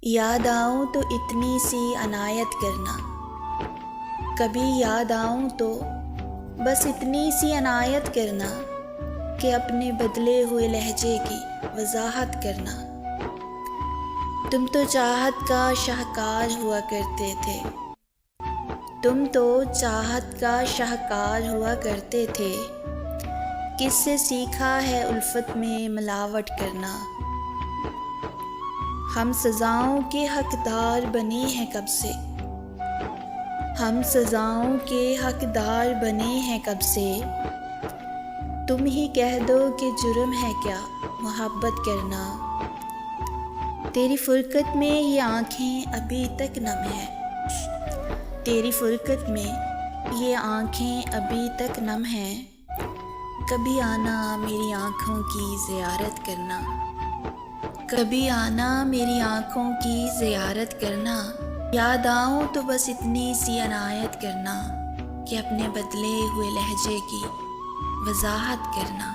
یاد آؤں تو اتنی سی عنایت کرنا، کبھی یاد آؤں تو بس اتنی سی عنایت کرنا کہ اپنے بدلے ہوئے لہجے کی وضاحت کرنا۔ تم تو چاہت کا شاہکار ہوا کرتے تھے، تم تو چاہت کا شاہکار ہوا کرتے تھے، کس سے سیکھا ہے الفت میں ملاوٹ کرنا۔ ہم سزاؤں کے حقدار بنے ہیں کب سے، ہم سزاؤں کے حقدار بنے ہیں کب سے، تم ہی کہہ دو کہ جرم ہے کیا محبت کرنا۔ تیری فرقت میں یہ آنکھیں ابھی تک نم ہیں، تیری فرقت میں یہ آنکھیں ابھی تک نم ہیں، کبھی آنا میری آنکھوں کی زیارت کرنا، کبھی آنا میری آنکھوں کی زیارت کرنا۔ یاد آؤں تو بس اتنی سی عنایت کرنا کہ اپنے بدلے ہوئے لہجے کی وضاحت کرنا۔